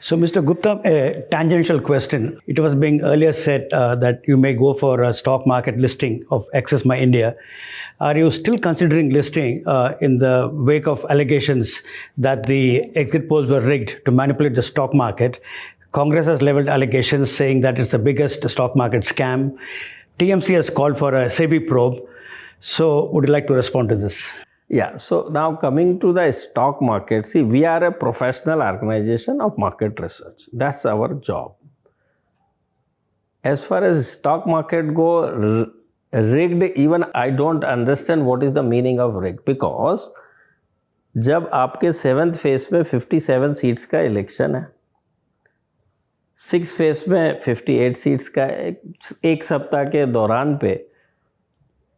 So, Mr. Gupta, a tangential question. It was being earlier said that you may go for a stock market listing of Axis My India. Are you still considering listing in the wake of allegations that the exit polls were rigged to manipulate the stock market? Congress has leveled allegations saying that it's the biggest stock market scam. TMC has called for a SEBI probe. So, would you like to respond to this? Yeah, so now coming to the stock market, see, we are a professional organization of market research. That's our job. As far as stock market go, rigged, even I don't understand what is the meaning of rigged, because जब आपके 7th phase में 57 seats का election है, 6th phase में 58 seats का एक सप्ताह के दौरान पे,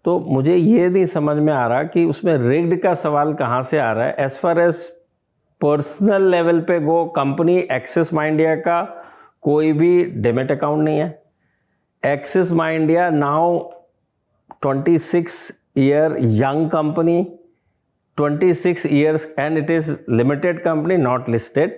तो मुझे ये नहीं समझ में आ रहा कि उसमें रिग्ड का सवाल कहाँ से आ रहा है. As far as personal level पे go, company Axis My India का कोई भी डेमेट अकाउंट नहीं है. Axis My India now 26 year young company, 26 years, and it is limited company, not listed.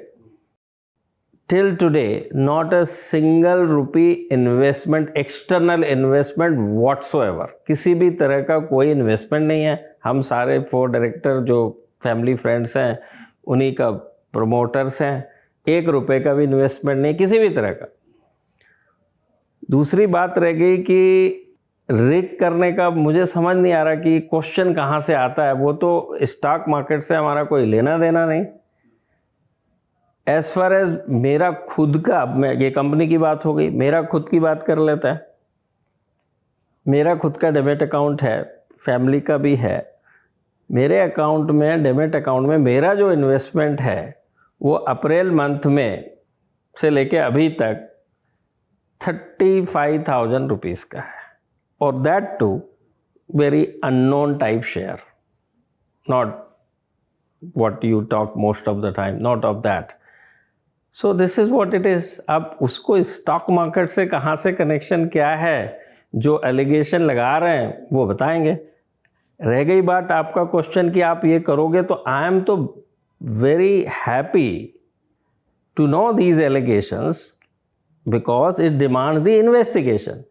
Till today, not a single rupee investment, external investment whatsoever. किसी भी तरह का कोई इन्वेस्टमेंट नहीं है. हम सारे 4 डायरेक्टर जो फैमिली फ्रेंड्स हैं, उन्हीं का प्रोमोटर्स हैं. 1 रुपये का भी इन्वेस्टमेंट नहीं, किसी भी तरह का. दूसरी बात रह गई कि रिग करने का मुझे समझ नहीं आ रहा कि क्वेश्चन कहाँ से आता है. वो तो स्टॉक मार्केट से हमारा कोई लेना देना नहीं. एज फार एज मेरा खुद का, मैं ये कंपनी की बात हो गई, मेरा खुद की बात कर लेता है. मेरा खुद का डेमेट अकाउंट है, फैमिली का भी है. मेरे अकाउंट में, डेमेट अकाउंट में मेरा जो इन्वेस्टमेंट है वो अप्रैल मंथ में से लेके अभी तक 35,000 रुपीज़ का है. और that too very unknown type share, not what you talk most of the time, not of that. So this is what it is. अब उसको स्टॉक मार्केट से कहाँ से कनेक्शन क्या है, जो एलिगेशन लगा रहे हैं वो बताएंगे. रह गई बात आपका क्वेश्चन कि आप ये करोगे, तो आई एम तो very happy to know these allegations because it demands the investigation.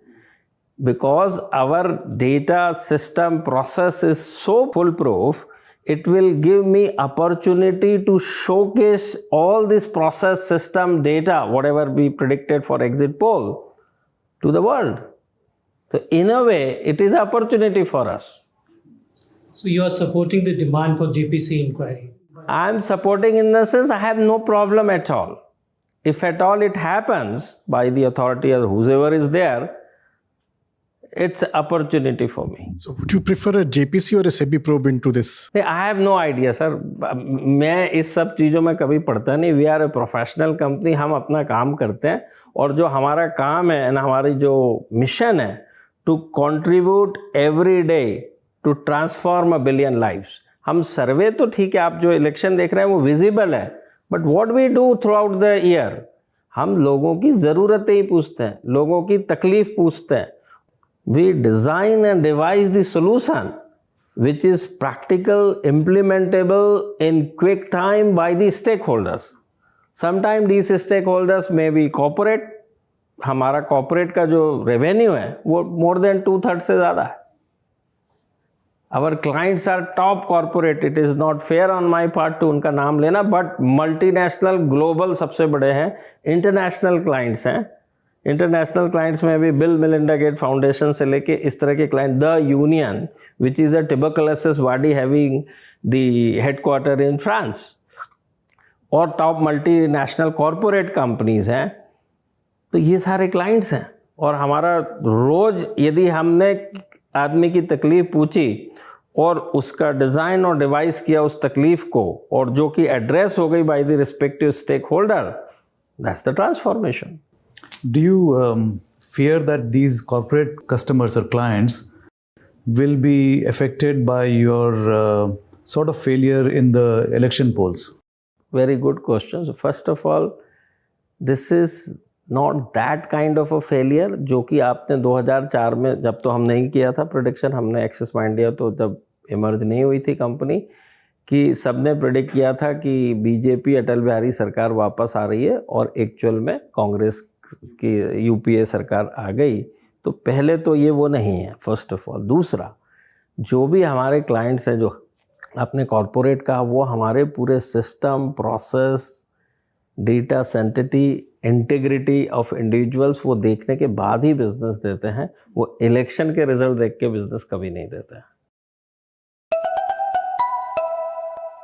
Because our data system process is so foolproof, it will give me opportunity to showcase all this process system data, whatever we predicted for exit poll, to the world. So in a way, it is an opportunity for us. So you are supporting the demand for JPC inquiry? I am supporting in the sense I have no problem at all. If at all it happens by the authority or whoever is there, it's an opportunity for me. So would you prefer a JPC or a SEBI probe into this? I have no idea, sir. मैं इस सब चीज़ों में कभी पढ़ता नहीं. We are a professional company. हम अपना काम करते हैं, और जो हमारा काम है ना, हमारी जो मिशन है, to contribute every day to transform a billion lives. हम सर्वे तो ठीक है, आप जो इलेक्शन देख रहे हैं वो विजिबल है, but what we do throughout the year, हम लोगों की ज़रूरतें ही पूछते हैं, लोगों की तकलीफ़ पूछते हैं. We design and devise the solution which is practical, implementable in quick time by the stakeholders. Sometimes these stakeholders may be corporate. हमारा corporate का जो revenue है वो more than 2/3 से ज़्यादा है. Our clients are top corporate. It is not fair on my part to उनका नाम लेना, but multinational, global सबसे बड़े हैं. International clients हैं. इंटरनेशनल क्लाइंट्स में भी बिल मिलिंडा गेट फाउंडेशन से लेके इस तरह के client, the union which is a tuberculosis body having the headquarter in France, और टॉप मल्टीनेशनल कॉरपोरेट कंपनीज हैं. तो ये सारे क्लाइंट्स हैं. और हमारा रोज़ यदि हमने आदमी की तकलीफ़ पूछी और उसका डिज़ाइन और डिवाइस किया उस तकलीफ़ को, और जो कि एड्रेस हो गई by the respective stakeholder, that's the transformation. Do you fear that these corporate customers or clients will be affected by your sort of failure in the election polls? Very good question. So first of all, this is not that kind of a failure जो कि आपने 2004 में, जब तो हम नहीं किया था प्रोडिक्शन, हमने एक्सिस माई इंडिया तो जब इमर्ज नहीं हुई थी कंपनी, कि सबने प्रेडिक्ट किया था कि बीजेपी अटल बिहारी सरकार वापस आ रही है और एक्चुअल में कांग्रेस की यूपीए सरकार आ गई। तो पहले तो ये वो नहीं है फर्स्ट ऑफ ऑल। दूसरा, जो भी हमारे क्लाइंट्स हैं जो आपने कॉरपोरेट कहा, वो हमारे पूरे system, process, data सेंटिटी, integrity of individuals वो देखने के बाद ही बिजनेस देते हैं। वो इलेक्शन के रिजल्ट देख के बिजनेस कभी नहीं देते हैं।